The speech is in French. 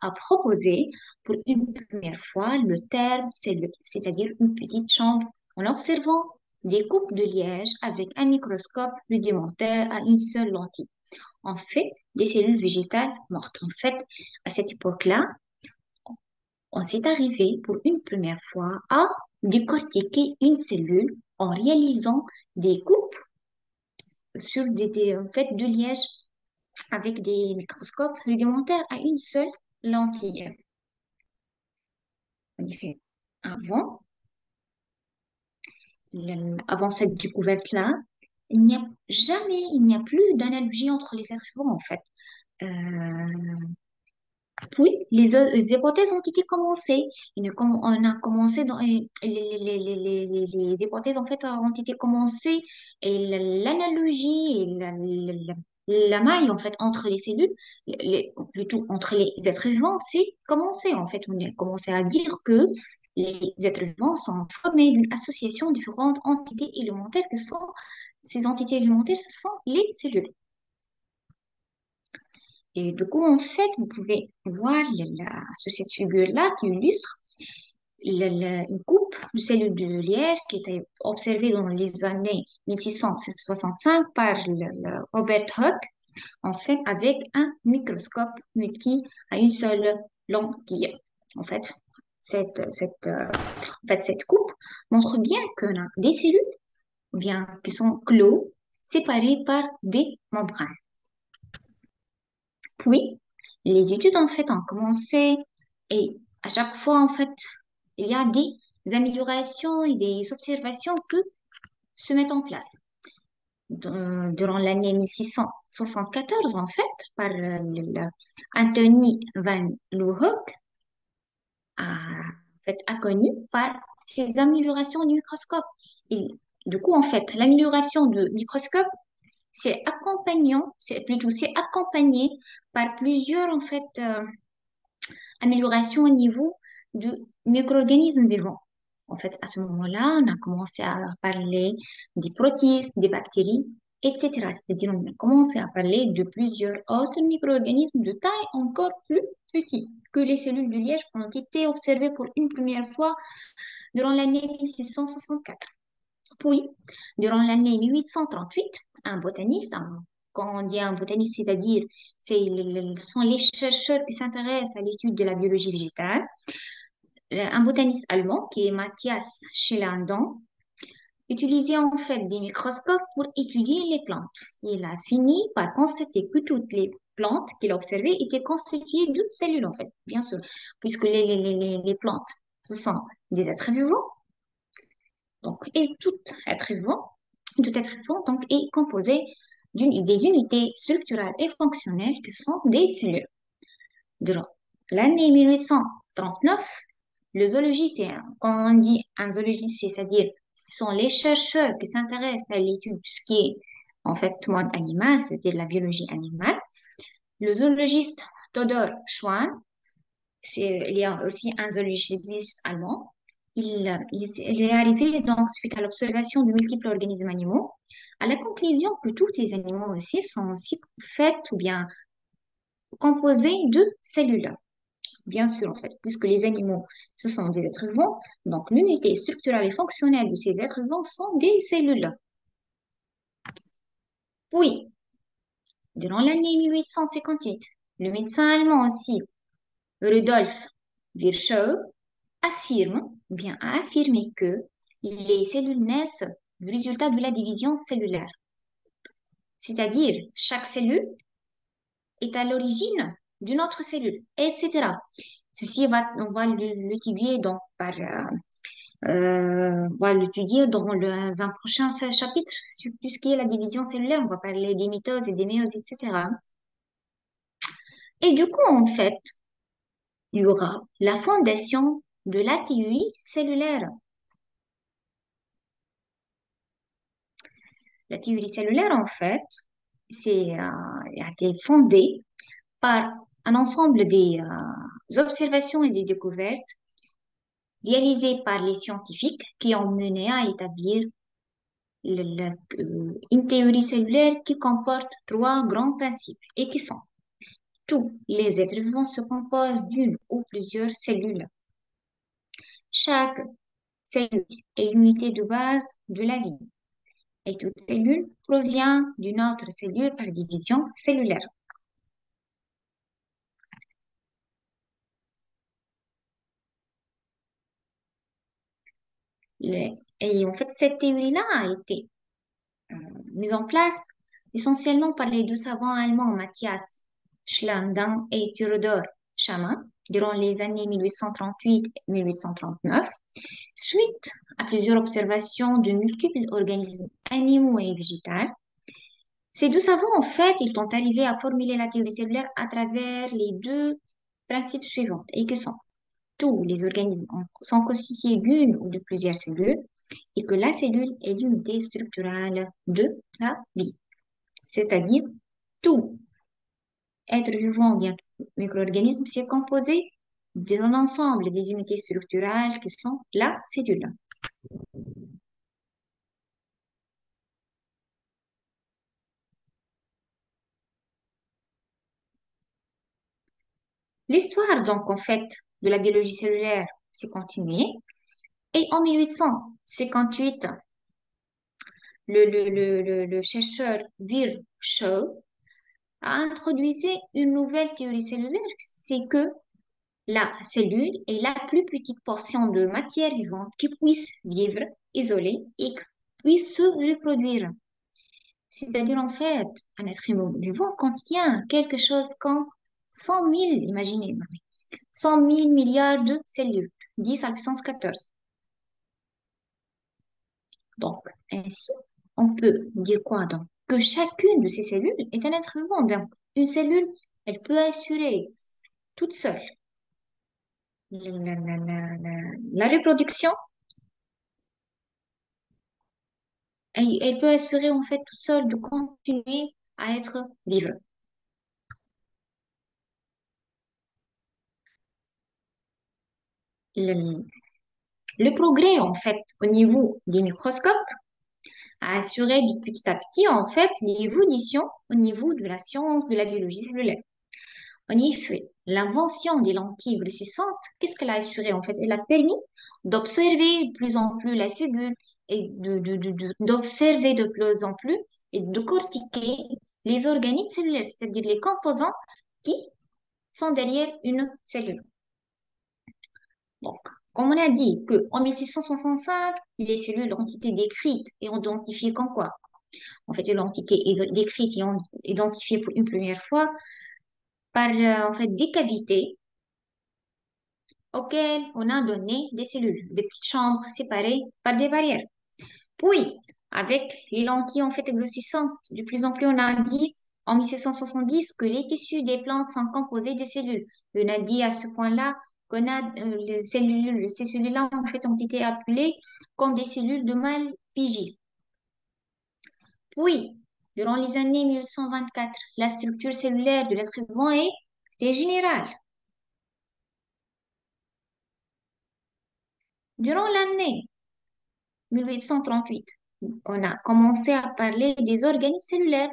a proposé pour une première fois le terme cellule, c'est-à-dire une petite chambre, en observant des coupes de liège avec un microscope rudimentaire à une seule lentille. En fait, des cellules végétales mortes. En fait, à cette époque-là, on s'est arrivé pour une première fois à décortiquer une cellule en réalisant des coupes sur en fait, de liège avec des microscopes rudimentaires à une seule lentille. En effet, avant, avant cette découverte-là, il n'y a plus d'analogie entre les êtres vivants, en fait. Puis, les hypothèses ont été commencées. On a commencé dans, et les hypothèses, en fait, ont été commencées et l'analogie et la maille, en fait, entre les cellules, plutôt entre les êtres vivants, c'est commencé, en fait. On a commencé à dire que les êtres vivants sont formés d'une association de différentes entités élémentaires que sont, ces entités élémentaires, ce sont les cellules. Et du coup, en fait, vous pouvez voir sur cette figure-là qui illustre une coupe de cellules de liège qui était observée dans les années 1665 par Robert Hooke, en fait, avec un microscope multi à une seule lentille. En fait, cette coupe montre bien qu'on a des cellules bien, qui sont clos, séparées par des membranes. Puis, les études en fait ont commencé et à chaque fois en fait, il y a des améliorations et des observations que se mettent en place. Durant l'année 1674 en fait, par Anthony van Leeuwenhoek, a connu par ces améliorations du microscope. Et du coup, en fait, l'amélioration du microscope c'est accompagné par plusieurs en fait améliorations au niveau du micro-organismes vivants. En fait, à ce moment-là, on a commencé à parler des protistes, des bactéries, etc. C'est-à-dire, on a commencé à parler de plusieurs autres micro-organismes de taille encore plus petite que les cellules du liège qui ont été observées pour une première fois durant l'année 1664. Puis, durant l'année 1838, un botaniste, quand on dit un botaniste, c'est-à-dire ce sont les chercheurs qui s'intéressent à l'étude de la biologie végétale, un botaniste allemand qui est Matthias Schellendorf, utilisait en fait des microscopes pour étudier les plantes. Il a fini par constater que toutes les plantes qu'il observait étaient constituées de cellules en fait, bien sûr, puisque les plantes, ce sont des êtres vivants, donc, et tout être vivant donc, est composé des unités structurales et fonctionnelles qui sont des cellules. Durant l'année 1839, le zoologiste, quand on dit un zoologiste, c'est-à-dire ce sont les chercheurs qui s'intéressent à l'étude de ce qui est en fait monde animal, c'est-à-dire la biologie animale. Le zoologiste Todor Schwann, il y a aussi un zoologiste allemand. Il est arrivé donc suite à l'observation de multiples organismes animaux à la conclusion que tous les animaux aussi sont aussi faits ou bien composés de cellules. Bien sûr, en fait, puisque les animaux, ce sont des êtres vivants, donc l'unité structurelle et fonctionnelle de ces êtres vivants sont des cellules. Oui, durant l'année 1858, le médecin allemand aussi, Rudolf Virchow, a affirmé que les cellules naissent du résultat de la division cellulaire. C'est-à-dire, chaque cellule est à l'origine d'une autre cellule, etc. On va l'étudier donc on va l'étudier dans un prochain chapitre sur tout ce qui est la division cellulaire. On va parler des mitoses et des méioses, etc. Et du coup, en fait, il y aura la fondation de la théorie cellulaire. La théorie cellulaire, en fait, a été fondée par un ensemble des observations et des découvertes réalisées par les scientifiques qui ont mené à établir une théorie cellulaire qui comporte trois grands principes et qui sont Tous les êtres vivants se composent d'une ou plusieurs cellules. Chaque cellule est l'unité de base de la vie et toute cellule provient d'une autre cellule par division cellulaire. Et en fait, cette théorie-là a été mise en place essentiellement par les deux savants allemands Matthias Schlandin et Theodor Schamann durant les années 1838-1839, suite à plusieurs observations de multiples organismes animaux et végétaux. Ces deux savants, en fait, ils sont arrivés à formuler la théorie cellulaire à travers les deux principes suivants, et que sont tous les organismes sont constitués d'une ou de plusieurs cellules, et que la cellule est l'unité structurale de la vie. C'est-à-dire, tout être vivant ou bien micro-organisme, c'est composé d'un ensemble des unités structurales qui sont la cellule. L'histoire, donc, en fait, de la biologie cellulaire s'est continuée. Et en 1858, le chercheur Virchow a introduit une nouvelle théorie cellulaire, c'est que la cellule est la plus petite portion de matière vivante qui puisse vivre isolée et qui puisse se reproduire. C'est-à-dire, en fait, un être vivant contient quelque chose comme 100 000, imaginez, 100 000 milliards de cellules, 10 à la puissance 14. Donc, ainsi, on peut dire quoi donc? Que chacune de ces cellules est un être vivant. Donc, une cellule, elle peut assurer toute seule la reproduction, elle peut assurer en fait toute seule de continuer à être vivre. Le, le progrès en fait au niveau des microscopes a assuré de petit à petit en fait l'évolution au niveau de la science de la biologie cellulaire. En effet, l'invention des lentilles grossissantes, qu'est-ce qu'elle a assuré en fait? Elle a permis d'observer de plus en plus la cellule et d'observer de plus en plus et de cortiquer les organismes cellulaires, c'est-à-dire les composants qui sont derrière une cellule. Donc, comme on a dit qu'en 1665, les cellules ont été décrites et identifiées comme quoi? En fait, elles ont été décrites et identifiées pour une première fois par en fait, des cavités auxquelles on a donné des cellules, des petites chambres séparées par des barrières. Puis, avec les lentilles en fait grossissantes, de plus en plus, on a dit en 1770 que les tissus des plantes sont composés de cellules. On a dit à ce point-là qu'on a les cellules, ces cellules-là en fait ont été appelées comme des cellules de Malpighi. Puis, durant les années 1924, la structure cellulaire de l'être vivant est générale. Durant l'année 1838, on a commencé à parler des organismes cellulaires